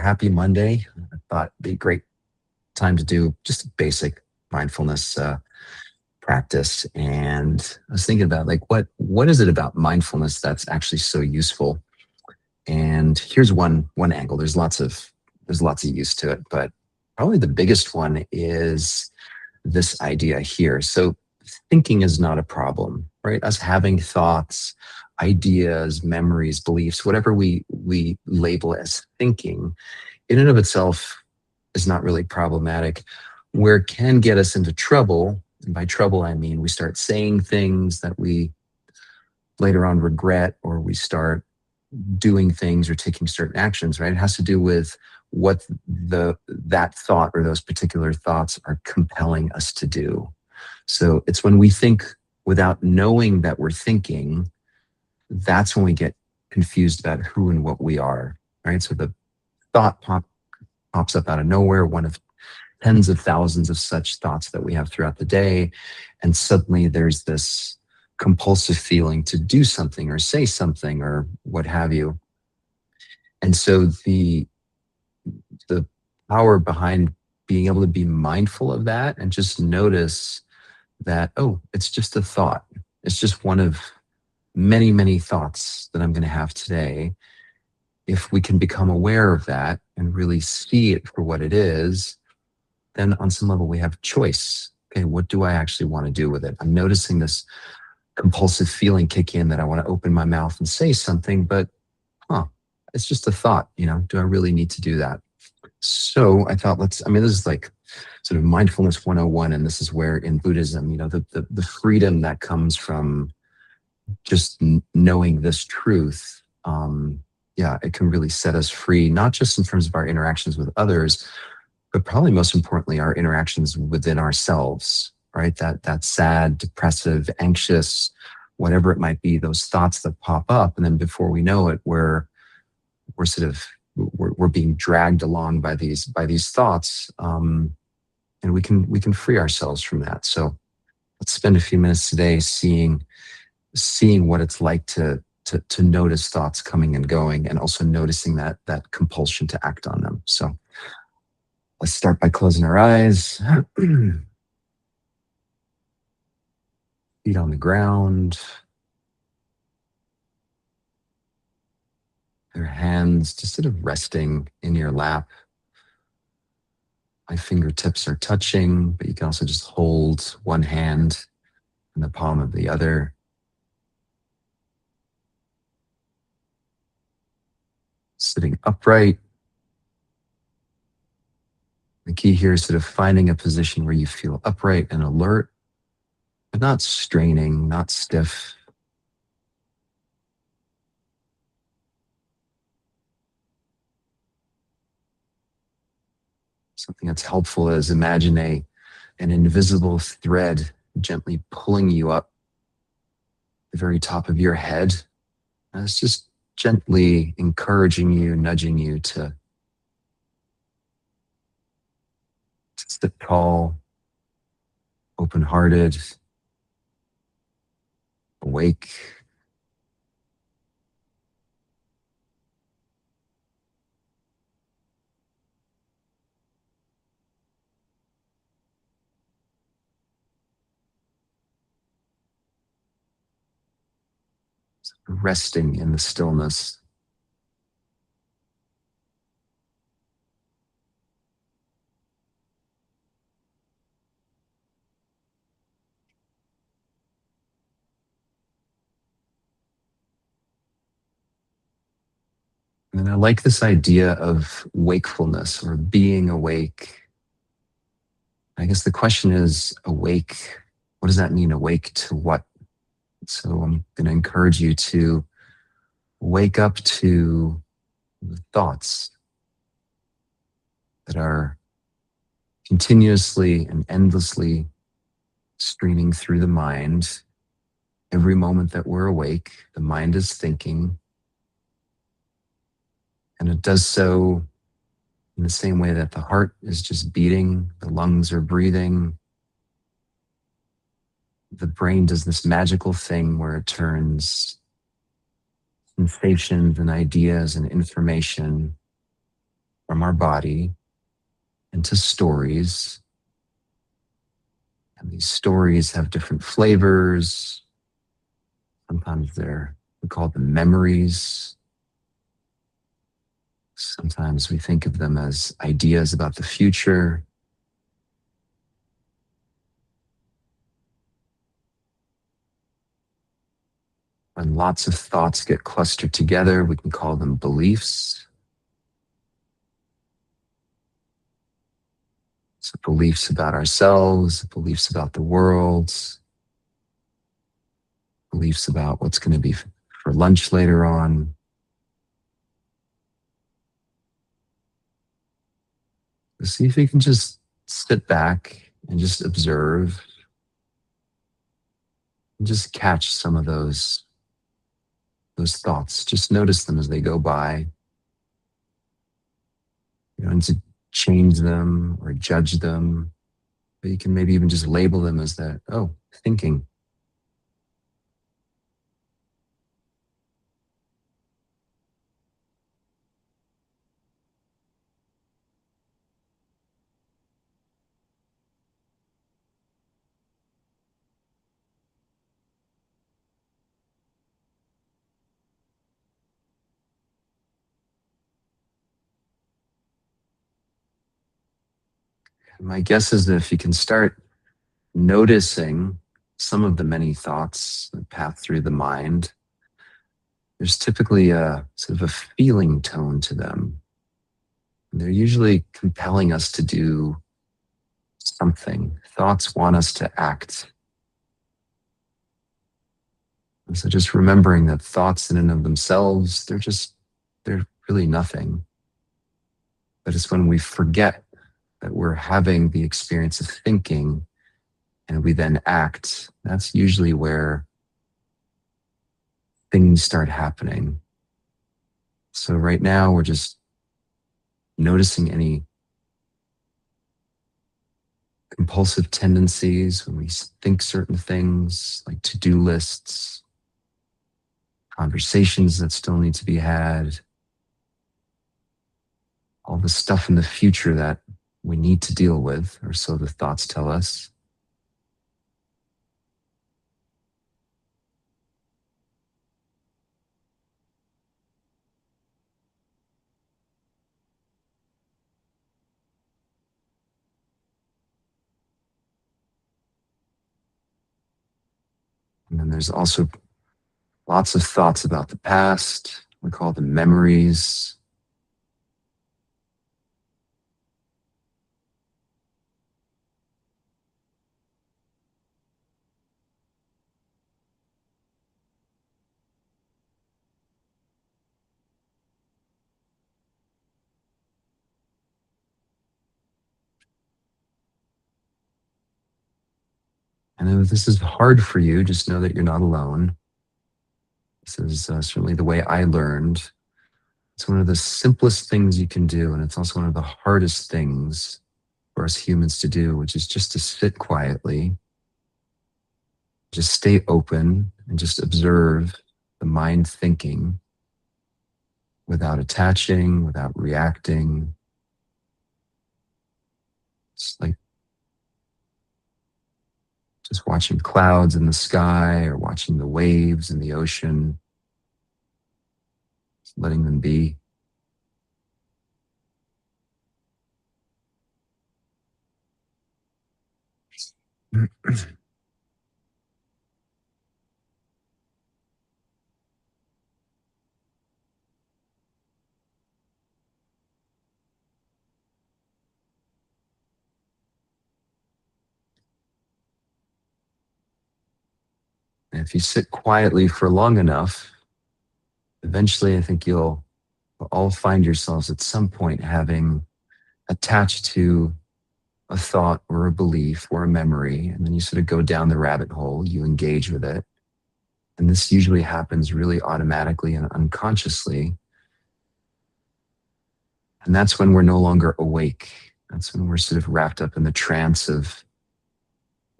happy Monday. I thought it'd be a great time to do just a basic mindfulness practice. And I was thinking about like what is it about mindfulness that's actually so useful? And here's one angle. There's lots of use to it, but probably the biggest one is this idea here. So thinking is not a problem, right? Us having thoughts, ideas, memories, beliefs, whatever we label as thinking, in and of itself is not really problematic. Where it can get us into trouble, and by trouble I mean we start saying things that we later on regret, or we start doing things or taking certain actions, right? It has to do with what that thought or those particular thoughts are compelling us to do. So it's when we think without knowing that we're thinking, that's when we get confused about who and what we are, right? So the thought pops up out of nowhere, one of tens of thousands of such thoughts that we have throughout the day. And suddenly there's this compulsive feeling to do something or say something or what have you. And so the power behind being able to be mindful of that and just notice that, oh, it's just a thought. It's just one of many, many thoughts that I'm going to have today. If we can become aware of that and really see it for what it is, then on some level we have choice. Okay, what do I actually want to do with it? I'm noticing this compulsive feeling kick in that I want to open my mouth and say something, but it's just a thought, do I really need to do that? So I thought, this is like sort of mindfulness 101. And this is where in Buddhism, the freedom that comes from just knowing this truth, it can really set us free, not just in terms of our interactions with others, but probably most importantly, our interactions within ourselves, right? That sad, depressive, anxious, whatever it might be, those thoughts that pop up. And then before we know it, we're being dragged along by these thoughts. And we can free ourselves from that. So let's spend a few minutes today seeing what it's like to notice thoughts coming and going, and also noticing that compulsion to act on them. So let's start by closing our eyes. Feet on the ground. Your hands just sort of resting in your lap. My fingertips are touching, but you can also just hold one hand in the palm of the other. Sitting upright. The key here is sort of finding a position where you feel upright and alert, but not straining, not stiff. Something that's helpful is imagine an invisible thread gently pulling you up the very top of your head. And it's just gently encouraging you, nudging you to sit tall, open-hearted, awake. Resting in the stillness. And I like this idea of wakefulness or being awake. I guess the question is, awake, what does that mean? Awake to what? So I'm going to encourage you to wake up to the thoughts that are continuously and endlessly streaming through the mind. Every moment that we're awake, the mind is thinking. And it does so in the same way that the heart is just beating, the lungs are breathing. The brain does this magical thing where it turns sensations and ideas and information from from our body into stories. And these stories have different flavors. Sometimes we call them memories. Sometimes we think of them as ideas about the future. When lots of thoughts get clustered together, we can call them beliefs. So beliefs about ourselves, beliefs about the world, beliefs about what's going to be for lunch later on. See if you can just sit back and just observe and just catch some of those thoughts. Just notice them as they go by. You don't need to change them or judge them, but you can maybe even just label them as that, oh, thinking. And my guess is that if you can start noticing some of the many thoughts that pass through the mind, there's typically a sort of a feeling tone to them. And they're usually compelling us to do something. Thoughts want us to act. And so just remembering that thoughts in and of themselves, they're really nothing. But it's when we forget that we're having the experience of thinking and we then act, that's usually where things start happening. So right now we're just noticing any compulsive tendencies when we think certain things like to-do lists, conversations that still need to be had, all the stuff in the future that we need to deal with, or so the thoughts tell us. And then there's also lots of thoughts about the past. We call them memories. And if this is hard for you, just know that you're not alone. This is certainly the way I learned. It's one of the simplest things you can do, and it's also one of the hardest things for us humans to do, which is just to sit quietly, just stay open, and just observe the mind thinking without attaching, without reacting. It's like just watching clouds in the sky or watching the waves in the ocean, just letting them be. And if you sit quietly for long enough, eventually I think you'll all find yourselves at some point having attached to a thought or a belief or a memory, and then you sort of go down the rabbit hole, you engage with it. And this usually happens really automatically and unconsciously. And that's when we're no longer awake. That's when we're sort of wrapped up in the trance of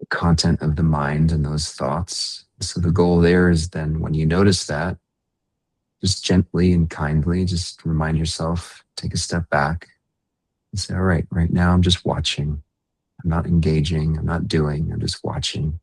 the content of the mind and those thoughts. So the goal there is then when you notice that, just gently and kindly, just remind yourself, take a step back, And say, all right, right now I'm just watching. I'm not engaging. I'm not doing. I'm just watching.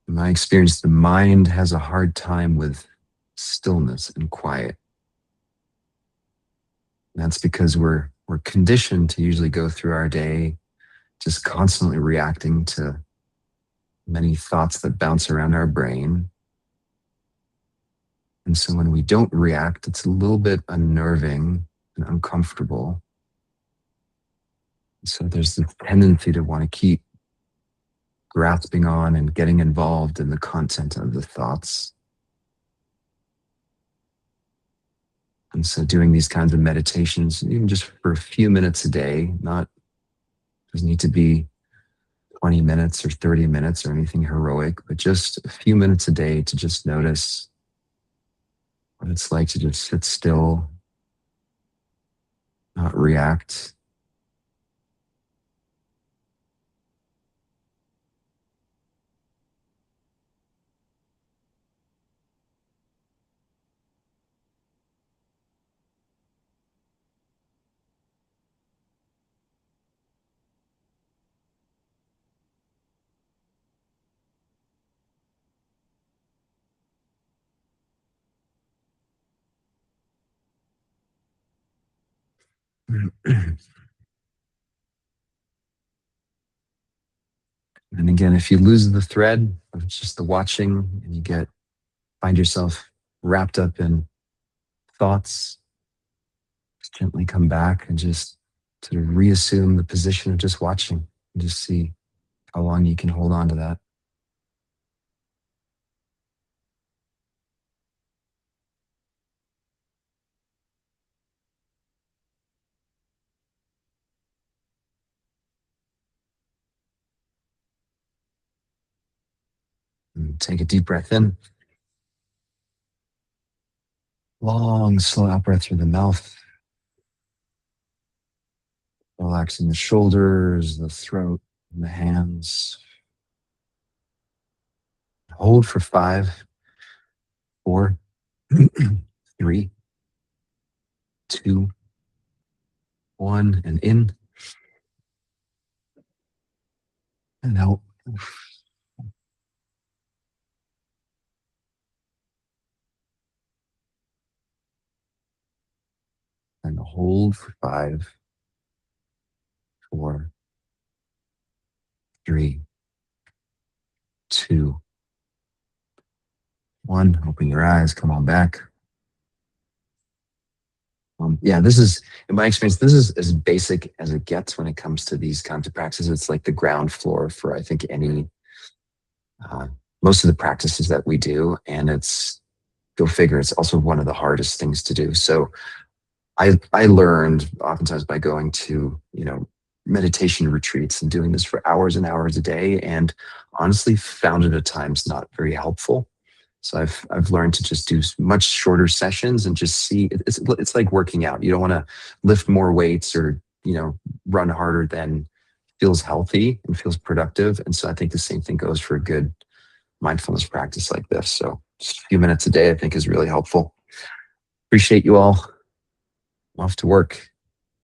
In my experience, the mind has a hard time with stillness and quiet. And that's because we're conditioned to usually go through our day just constantly reacting to many thoughts that bounce around our brain. And so when we don't react, it's a little bit unnerving and uncomfortable. So there's the tendency to want to keep grasping on and getting involved in the content of the thoughts. And so doing these kinds of meditations, even just for a few minutes a day, not doesn't need to be 20 minutes or 30 minutes or anything heroic, but just a few minutes a day to just notice what it's like to just sit still, not react. And again, if you lose the thread of just the watching and you find yourself wrapped up in thoughts, just gently come back and just sort of reassume the position of just watching and just see how long you can hold on to that. And take a deep breath in, long, slow out breath through the mouth, relaxing the shoulders, the throat, and the hands. Hold for 5, 4, 3, 2, 1, and in and out. And hold for 5, 4, 3, 2, 1. Open your eyes. Come on back. Yeah, this is, in my experience, this is as basic as it gets when it comes to these kinds of practices. It's like the ground floor for, I think, uh, most of the practices that we do. And go figure, it's also one of the hardest things to do. So I learned oftentimes by going to, meditation retreats and doing this for hours and hours a day, and honestly found it at times not very helpful. So I've learned to just do much shorter sessions and just see. It's like working out. You don't want to lift more weights or run harder than feels healthy and feels productive. And so I think the same thing goes for a good mindfulness practice like this. So just a few minutes a day, I think, is really helpful. Appreciate you all. I'm off to work.